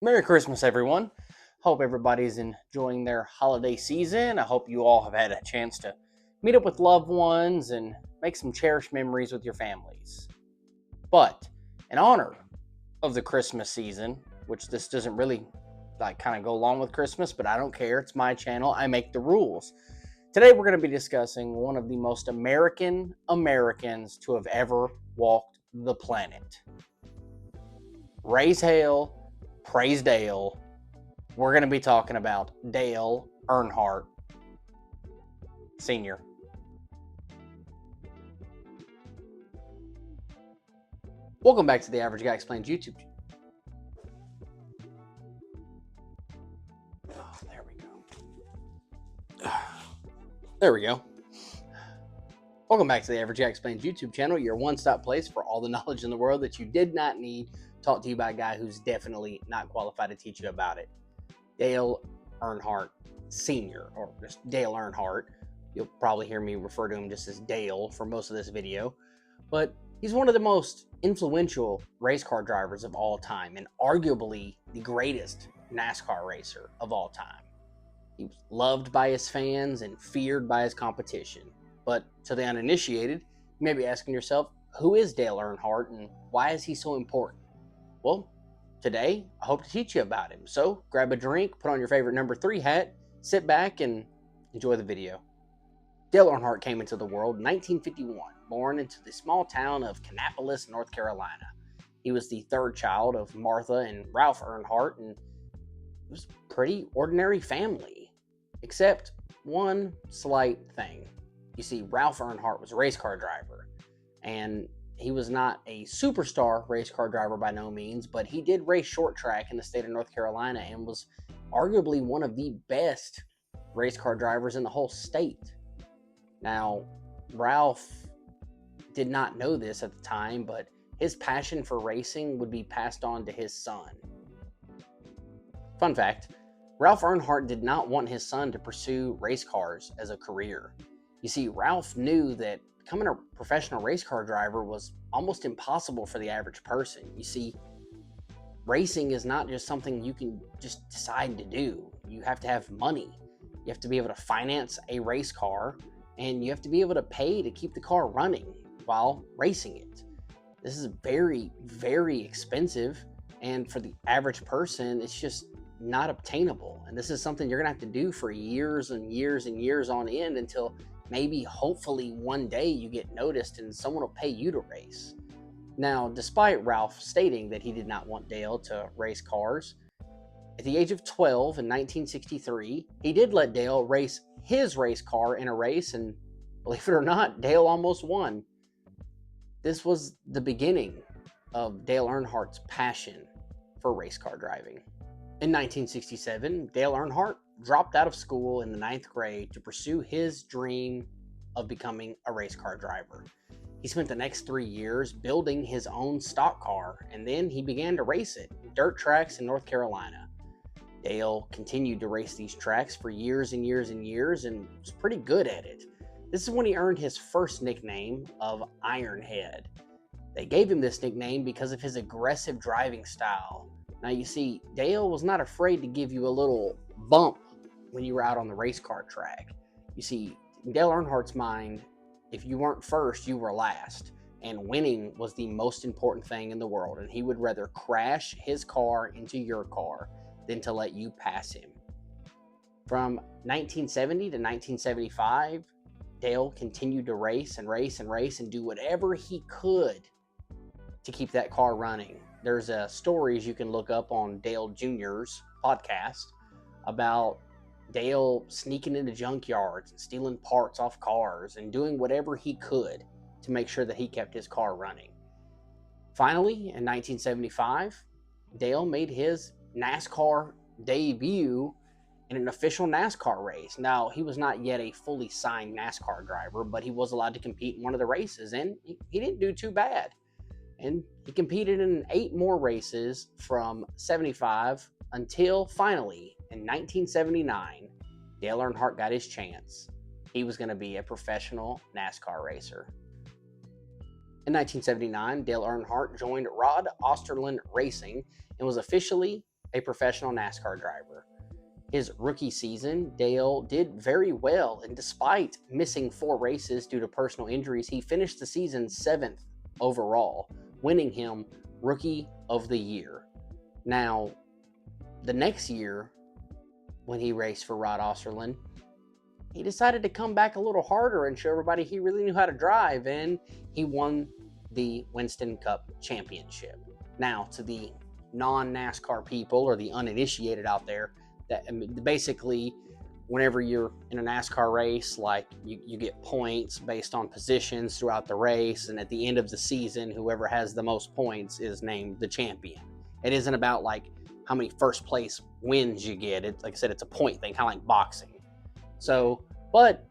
Merry Christmas, everyone. Hope everybody's enjoying their holiday season. I hope you all have had a chance to meet up with loved ones and make some cherished memories with your families. But in honor of the Christmas season, which this doesn't really kind of go along with Christmas, but I don't care. It's my channel. I make the rules. Today we're going to be discussing one of the most American Americans to have ever walked the planet. Raise hail, praise Dale. We're going to be talking about Dale Earnhardt Sr. Welcome back to the Average Guy Explains YouTube. Oh, there we go. There we go. Welcome back to the Average Guy Explains YouTube channel, your one-stop place for all the knowledge in the world that you did not need, taught to you by a guy who's definitely not qualified to teach you about it. Dale Earnhardt Sr., or just Dale Earnhardt. You'll probably hear me refer to him just as Dale for most of this video. But he's one of the most influential race car drivers of all time, and arguably the greatest NASCAR racer of all time. He was loved by his fans and feared by his competition. But to the uninitiated, you may be asking yourself, who is Dale Earnhardt and why is he so important? Well, today I hope to teach you about him. So grab a drink, put on your favorite number 3 hat, sit back and enjoy the video. Dale Earnhardt came into the world in 1951, born into the small town of Kannapolis, North Carolina. He was the third child of Martha and Ralph Earnhardt, and it was a pretty ordinary family, except one slight thing. You see, Ralph Earnhardt was a race car driver, and he was not a superstar race car driver by no means, but he did race short track in the state of North Carolina and was arguably one of the best race car drivers in the whole state. Now, Ralph did not know this at the time, but his passion for racing would be passed on to his son. Fun fact, Ralph Earnhardt did not want his son to pursue race cars as a career. You see, Ralph knew that becoming a professional race car driver was almost impossible for the average person. You see, racing is not just something you can just decide to do. You have to have money. You have to be able to finance a race car, and you have to be able to pay to keep the car running while racing it. This is very, very expensive, and for the average person, it's just not obtainable. And this is something you're gonna have to do for years and years and years on end until maybe, hopefully, one day you get noticed and someone will pay you to race. Now, despite Ralph stating that he did not want Dale to race cars, at the age of 12 in 1963, he did let Dale race his race car in a race, and believe it or not, Dale almost won. This was the beginning of Dale Earnhardt's passion for race car driving. In 1967, Dale Earnhardt dropped out of school in the 9th grade to pursue his dream of becoming a race car driver. He spent the next 3 years building his own stock car, and then he began to race it in dirt tracks in North Carolina. Dale continued to race these tracks for years and years and years and was pretty good at it. This is when he earned his first nickname of Ironhead. They gave him this nickname because of his aggressive driving style. Now you see, Dale was not afraid to give you a little bump when you were out on the race car track. You see, in Dale Earnhardt's mind, if you weren't first, you were last. And winning was the most important thing in the world. And he would rather crash his car into your car than to let you pass him. From 1970 to 1975, Dale continued to race and race and race and do whatever he could to keep that car running. There's stories you can look up on Dale Jr.'s podcast about Dale sneaking into junkyards and stealing parts off cars and doing whatever he could to make sure that he kept his car running. Finally, in 1975, Dale made his NASCAR debut in an official NASCAR race. Now, he was not yet a fully signed NASCAR driver, but he was allowed to compete in one of the races, and he didn't do too bad. And he competed in 8 more races from 75 until finally, in 1979, Dale Earnhardt got his chance. He was going to be a professional NASCAR racer. In 1979, Dale Earnhardt joined Rod Osterlund Racing and was officially a professional NASCAR driver. His rookie season, Dale did very well, and despite missing 4 races due to personal injuries, he finished the season 7th overall, winning him Rookie of the Year. Now, the next year, when he raced for Rod Osterlund, he decided to come back a little harder and show everybody he really knew how to drive, and he won the Winston Cup Championship. Now, to the non-NASCAR people or the uninitiated out there, that basically, whenever you're in a NASCAR race, like you get points based on positions throughout the race, and at the end of the season, whoever has the most points is named the champion. It isn't about like how many first place wins you get. It's like I said, it's a point thing, kind of like boxing. So, but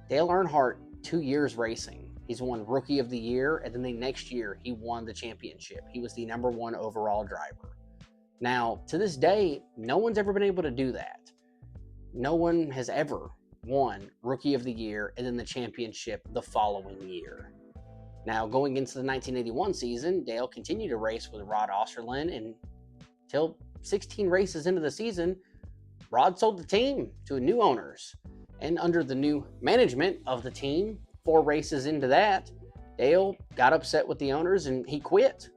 Dale Earnhardt, 2 years racing, he's won Rookie of the Year, and then the next year he won the championship. He was the number 1 overall driver. Now, to this day, no one's ever been able to do that. No one has ever won Rookie of the Year and then the championship the following year. Now, going into the 1981 season, Dale continued to race with Rod Osterlund, and until 16 races into the season, Rod sold the team to new owners. And under the new management of the team, 4 races into that, Dale got upset with the owners and he quit.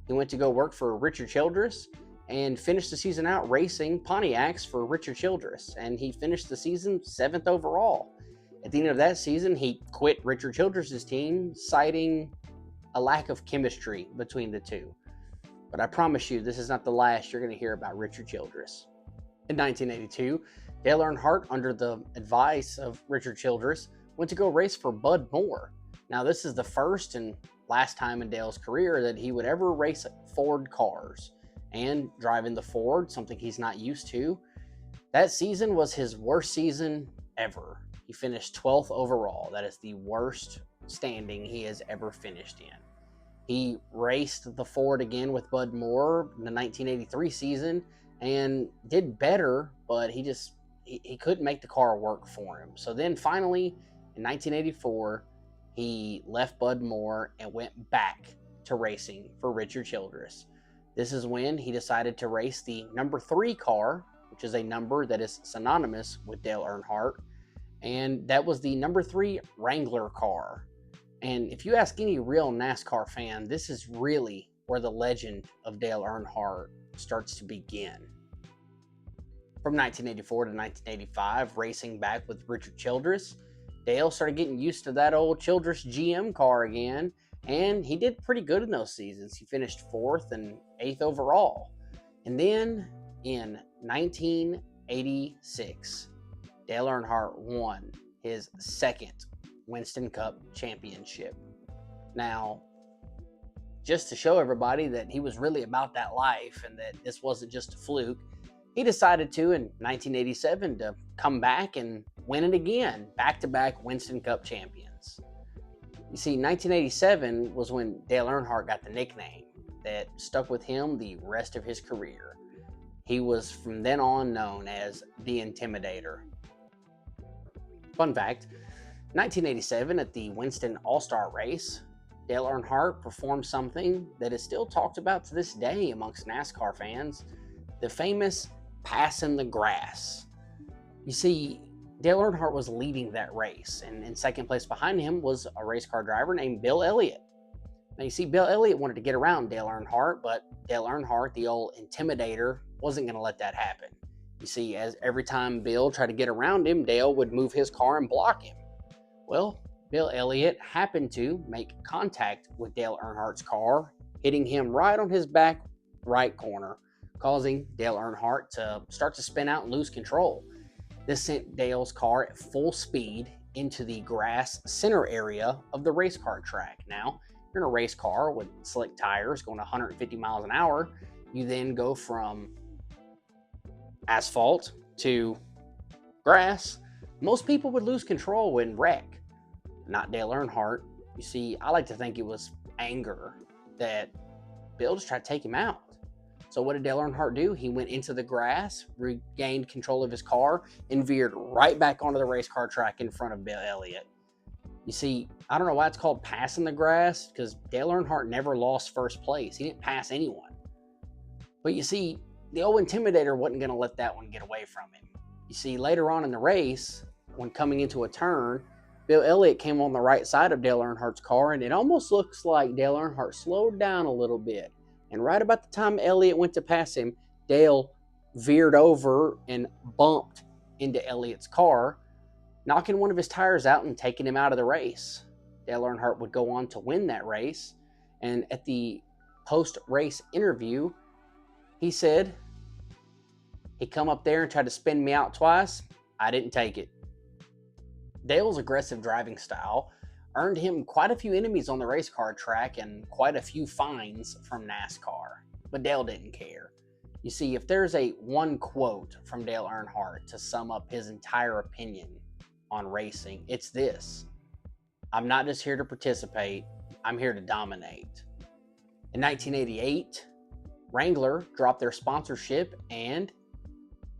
He went to go work for Richard Childress and finished the season out racing Pontiacs for Richard Childress. And he finished the season 7th overall. At the end of that season, he quit Richard Childress's team, citing a lack of chemistry between the two. But I promise you, this is not the last you're going to hear about Richard Childress. In 1982, Dale Earnhardt, under the advice of Richard Childress, went to go race for Bud Moore. Now, this is the first and last time in Dale's career that he would ever race Ford cars. And driving the Ford, something he's not used to, that season was his worst season ever. He finished 12th overall. That is the worst standing he has ever finished in. He raced the Ford again with Bud Moore in the 1983 season and did better, but he couldn't make the car work for him. So then finally, in 1984, he left Bud Moore and went back to racing for Richard Childress. This is when he decided to race the number 3 car, which is a number that is synonymous with Dale Earnhardt, and that was the number 3 Wrangler car. And if you ask any real NASCAR fan, this is really where the legend of Dale Earnhardt starts to begin. From 1984 to 1985, racing back with Richard Childress, Dale started getting used to that old Childress GM car again, and he did pretty good in those seasons. He finished 4th and 8th overall. And then in 1986, Dale Earnhardt won his 2nd Winston Cup championship. Now, just to show everybody that he was really about that life and that this wasn't just a fluke, he decided to, in 1987, to come back and win it again, back-to-back Winston Cup champions. You see, 1987 was when Dale Earnhardt got the nickname that stuck with him the rest of his career. He was from then on known as the Intimidator. Fun fact, 1987 at the Winston All-Star Race, Dale Earnhardt performed something that is still talked about to this day amongst NASCAR fans, the famous pass in the grass. You see, Dale Earnhardt was leading that race, and in second place behind him was a race car driver named Bill Elliott. Now, you see, Bill Elliott wanted to get around Dale Earnhardt, but Dale Earnhardt, the old Intimidator, wasn't going to let that happen. You see, as every time Bill tried to get around him, Dale would move his car and block him. Well, Bill Elliott happened to make contact with Dale Earnhardt's car, hitting him right on his back right corner, causing Dale Earnhardt to start to spin out and lose control. This sent Dale's car at full speed into the grass center area of the race car track. Now, you're in a race car with slick tires going 150 miles an hour. You then go from asphalt to grass. Most people would lose control and wreck. Not Dale Earnhardt. You see, I like to think it was anger that Bill just tried to take him out. So what did Dale Earnhardt do? He went into the grass, regained control of his car, and veered right back onto the race car track in front of Bill Elliott. You see, I don't know why it's called passing the grass, because Dale Earnhardt never lost first place. He didn't pass anyone. But you see, the old Intimidator wasn't going to let that one get away from him. You see, later on in the race, when coming into a turn, Bill Elliott came on the right side of Dale Earnhardt's car, and it almost looks like Dale Earnhardt slowed down a little bit. And right about the time Elliott went to pass him, Dale veered over and bumped into Elliott's car, knocking one of his tires out and taking him out of the race. Dale Earnhardt would go on to win that race, and at the post-race interview, he said, "He come up there and tried to spin me out twice. I didn't take it." Dale's aggressive driving style earned him quite a few enemies on the race car track and quite a few fines from NASCAR, but Dale didn't care. You see, if there's a one quote from Dale Earnhardt to sum up his entire opinion on racing, it's this: "I'm not just here to participate, I'm here to dominate." In 1988, Wrangler dropped their sponsorship and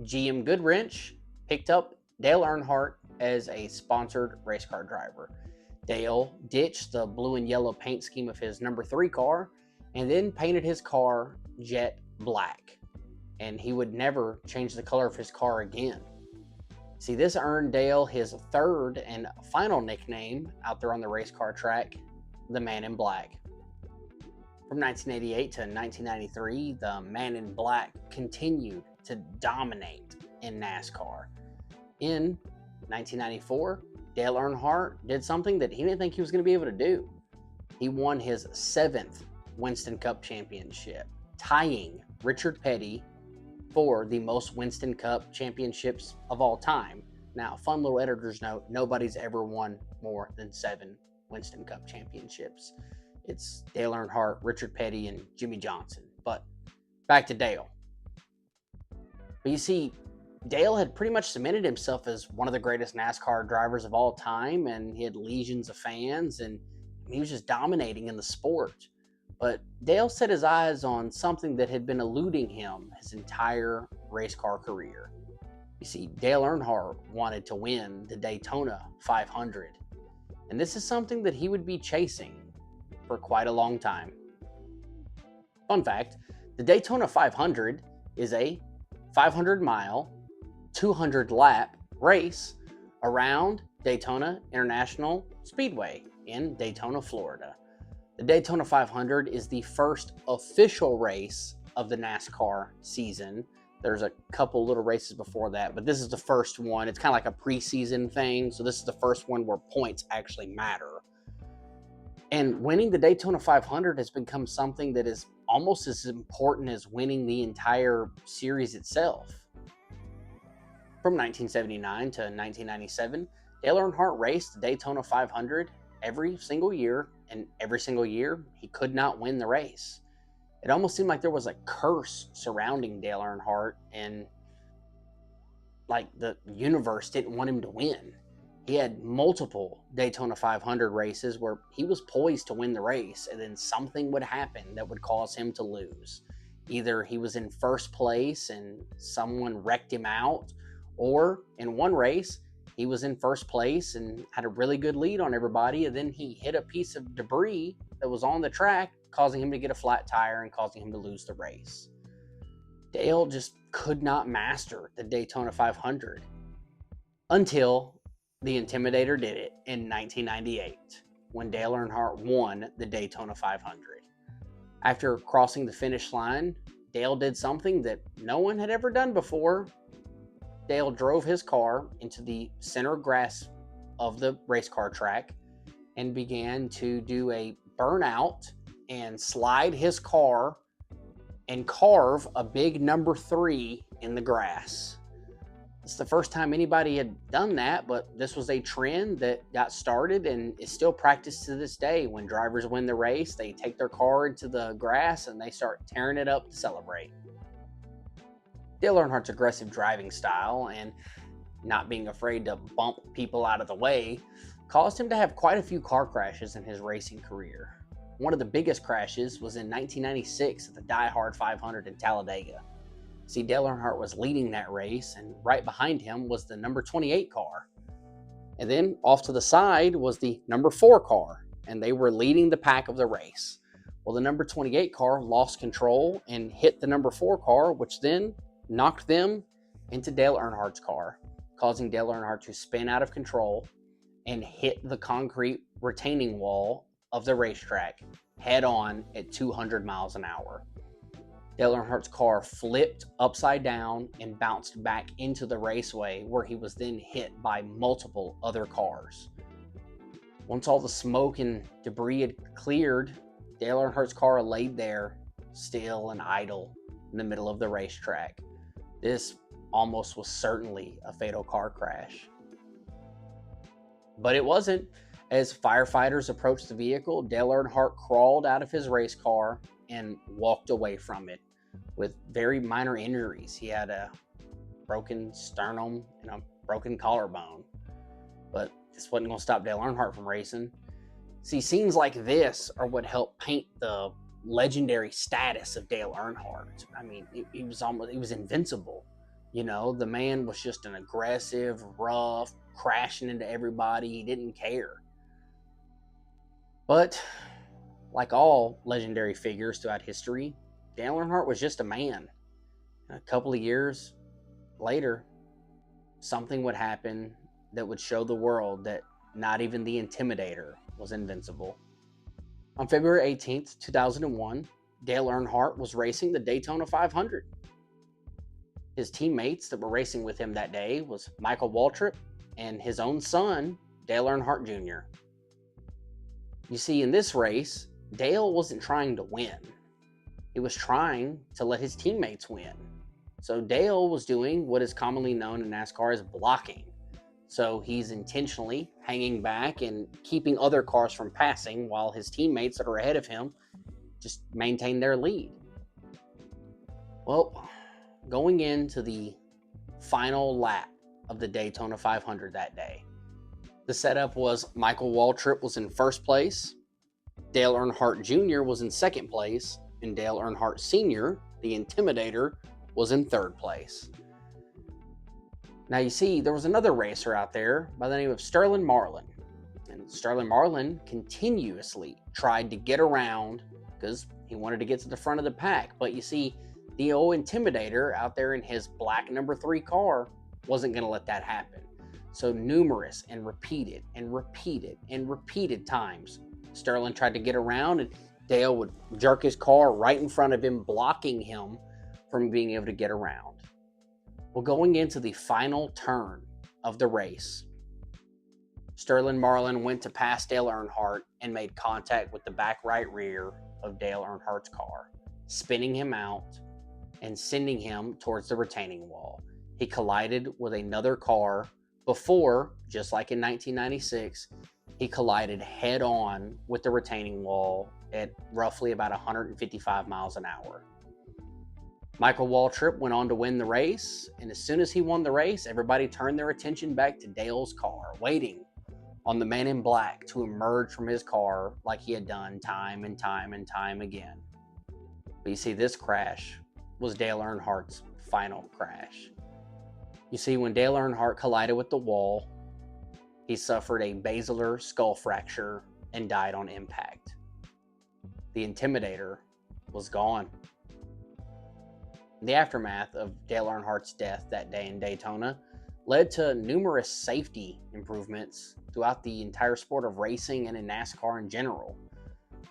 GM Goodwrench picked up Dale Earnhardt as a sponsored race car driver. Dale ditched the blue and yellow paint scheme of his number 3 car and then painted his car jet black. And he would never change the color of his car again. See, this earned Dale his third and final nickname out there on the race car track, the Man in Black. From 1988 to 1993, the Man in Black continued to dominate in NASCAR. In 1994, Dale Earnhardt did something that he didn't think he was going to be able to do. He won his 7th Winston Cup championship, tying Richard Petty for the most Winston Cup championships of all time. Now, fun little editor's note, nobody's ever won more than 7 Winston Cup championships. It's Dale Earnhardt, Richard Petty, and Jimmy Johnson. But back to Dale. But you see, Dale had pretty much cemented himself as one of the greatest NASCAR drivers of all time, and he had legions of fans, and he was just dominating in the sport. But Dale set his eyes on something that had been eluding him his entire race car career. You see, Dale Earnhardt wanted to win the Daytona 500, and this is something that he would be chasing for quite a long time. Fun fact, the Daytona 500 is a 500-mile, 200-lap race around Daytona International Speedway in Daytona, Florida. The Daytona 500 is the first official race of the NASCAR season. There's a couple little races before that, but this is the first one. It's kind of like a preseason thing, so this is the first one where points actually matter. And winning the Daytona 500 has become something that is almost as important as winning the entire series itself. From 1979 to 1997, Dale Earnhardt raced the Daytona 500 every single year, and every single year he could not win the race. It almost seemed like there was a curse surrounding Dale Earnhardt, and like the universe didn't want him to win. He had multiple Daytona 500 races where he was poised to win the race, and then something would happen that would cause him to lose. Either he was in first place and someone wrecked him out, or in one race, he was in first place and had a really good lead on everybody, and then he hit a piece of debris that was on the track, causing him to get a flat tire and causing him to lose the race. Dale just could not master the Daytona 500 until the Intimidator did it in 1998, when Dale Earnhardt won the Daytona 500. After crossing the finish line, Dale did something that no one had ever done before. Dale drove his car into the center grass of the race car track and began to do a burnout and slide his car and carve a big number 3 in the grass. It's the first time anybody had done that, but this was a trend that got started and is still practiced to this day. When drivers win the race, they take their car into the grass and they start tearing it up to celebrate. Dale Earnhardt's aggressive driving style and not being afraid to bump people out of the way caused him to have quite a few car crashes in his racing career. One of the biggest crashes was in 1996 at the Die Hard 500 in Talladega. See, Dale Earnhardt was leading that race, and right behind him was the number 28 car. And then off to the side was the number 4 car, and they were leading the pack of the race. Well, the number 28 car lost control and hit the number 4 car, which then knocked them into Dale Earnhardt's car, causing Dale Earnhardt to spin out of control and hit the concrete retaining wall of the racetrack head on at 200 miles an hour. Dale Earnhardt's car flipped upside down and bounced back into the raceway, where he was then hit by multiple other cars. Once all the smoke and debris had cleared, Dale Earnhardt's car laid there, still and idle, in the middle of the racetrack. This almost was certainly a fatal car crash. But it wasn't. As firefighters approached the vehicle, Dale Earnhardt crawled out of his race car and walked away from it with very minor injuries. He had a broken sternum and a broken collarbone. But this wasn't going to stop Dale Earnhardt from racing. See, scenes like this are what help paint the legendary status of Dale Earnhardt. I mean, he was invincible. You know, the man was just an aggressive, rough, crashing into everybody. He didn't care. But like all legendary figures throughout history, Dale Earnhardt was just a man. And a couple of years later, something would happen that would show the world that not even the Intimidator was invincible. On February 18th, 2001, Dale Earnhardt was racing the Daytona 500. His teammates that were racing with him that day was Michael Waltrip and his own son, Dale Earnhardt Jr. You see, in this race, Dale wasn't trying to win. He was trying to let his teammates win. So Dale was doing what is commonly known in NASCAR as blocking. So he's intentionally hanging back and keeping other cars from passing while his teammates that are ahead of him just maintain their lead. Well, going into the final lap of the Daytona 500 that day, the setup was Michael Waltrip was in first place, Dale Earnhardt Jr. was in second place, and Dale Earnhardt Sr., the Intimidator, was in third place. Now you see, there was another racer out there by the name of Sterling Marlin. And Sterling Marlin continuously tried to get around because he wanted to get to the front of the pack. But you see, the old Intimidator out there in his black number 3 car wasn't going to let that happen. So numerous and repeated times, Sterling tried to get around, and Dale would jerk his car right in front of him, blocking him from being able to get around. Well, going into the final turn of the race, Sterling Marlin went to pass Dale Earnhardt and made contact with the back right rear of Dale Earnhardt's car, spinning him out and sending him towards the retaining wall. He collided with another car before, just like in 1996, he collided head on with the retaining wall at roughly about 155 miles an hour. Michael Waltrip went on to win the race, and as soon as he won the race, everybody turned their attention back to Dale's car, waiting on the man in black to emerge from his car like he had done time and time again. But you see, this crash was Dale Earnhardt's final crash. You see, when Dale Earnhardt collided with the wall, he suffered a basilar skull fracture and died on impact. The Intimidator was gone. The aftermath of Dale Earnhardt's death that day in Daytona led to numerous safety improvements throughout the entire sport of racing and in NASCAR in general.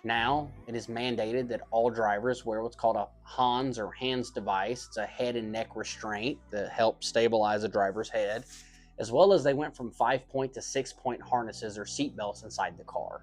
Now, it is mandated that all drivers wear what's called a HANS or HANDS device. It's a head and neck restraint that helps stabilize a driver's head, as well as they went from 5-point to 6-point harnesses or seatbelts inside the car.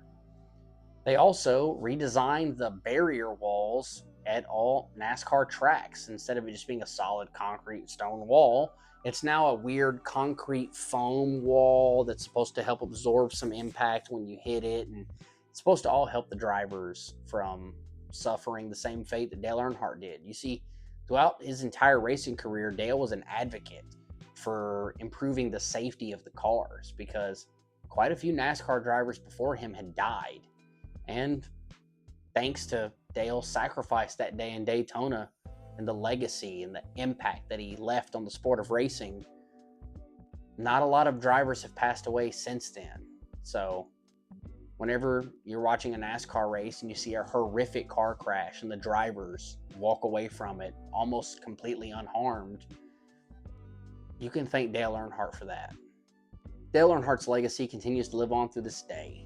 They also redesigned the barrier walls at all NASCAR tracks. Instead of it just being a solid concrete stone wall, it's now a weird concrete foam wall that's supposed to help absorb some impact when you hit it, and it's supposed to all help the drivers from suffering the same fate that Dale Earnhardt did. You see, throughout his entire racing career, Dale was an advocate for improving the safety of the cars because quite a few NASCAR drivers before him had died. And thanks to Dale's sacrifice that day in Daytona and the legacy and the impact that he left on the sport of racing, not a lot of drivers have passed away since then. So Whenever you're watching a NASCAR race and you see a horrific car crash and the drivers walk away from it almost completely unharmed, you can thank Dale Earnhardt for that. Dale Earnhardt's legacy continues to live on through this day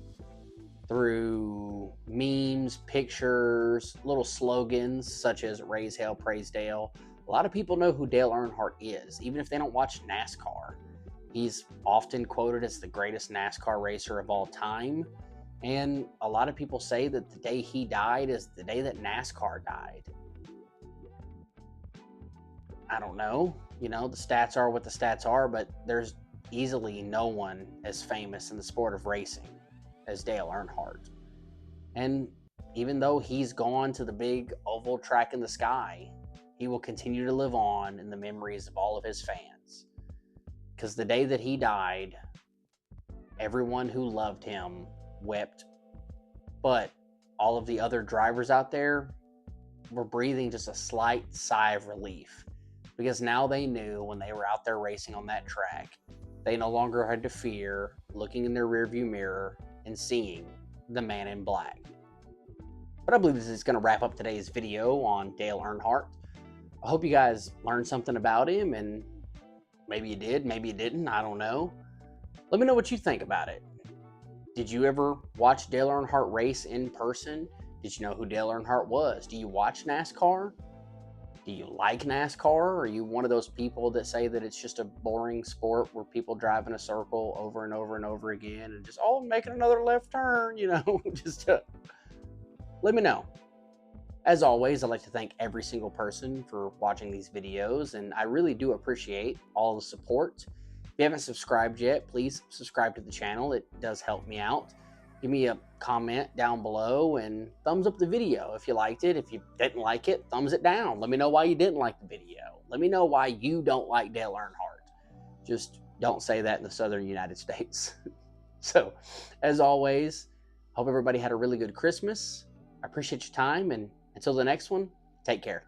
through memes, pictures, little slogans such as Raise Hell, Praise Dale. A lot of people know who Dale Earnhardt is, even if they don't watch NASCAR. He's often quoted as the greatest NASCAR racer of all time. And a lot of people say that the day he died is the day that NASCAR died. I don't know. The stats are what the stats are, but there's easily no one as famous in the sport of racing as Dale Earnhardt. And even though he's gone to the big oval track in the sky, he will continue to live on in the memories of all of his fans. Because the day that he died, everyone who loved him wept, but all of the other drivers out there were breathing just a slight sigh of relief, because now they knew when they were out there racing on that track, they no longer had to fear looking in their rearview mirror and seeing the man in black. But I believe this is going to wrap up today's video on Dale Earnhardt. I hope you guys learned something about him, and maybe you did, maybe you didn't, I don't know. Let me know what you think about it. Did you ever watch Dale Earnhardt race in person? Did you know who Dale Earnhardt was? Do you watch NASCAR? Do you like NASCAR? Or are you one of those people that say that it's just a boring sport where people drive in a circle over and over and over again and just, making another left turn, just let me know. As always, I'd like to thank every single person for watching these videos, and I really do appreciate all the support. If you haven't subscribed yet, please subscribe to the channel. It does help me out. Give me a comment down below and thumbs up the video if you liked it. If you didn't like it, thumbs it down. Let me know why you didn't like the video. Let me know why you don't like Dale Earnhardt. Just don't say that in the southern United States. So, as always, hope everybody had a really good Christmas. I appreciate your time, and until the next one, take care.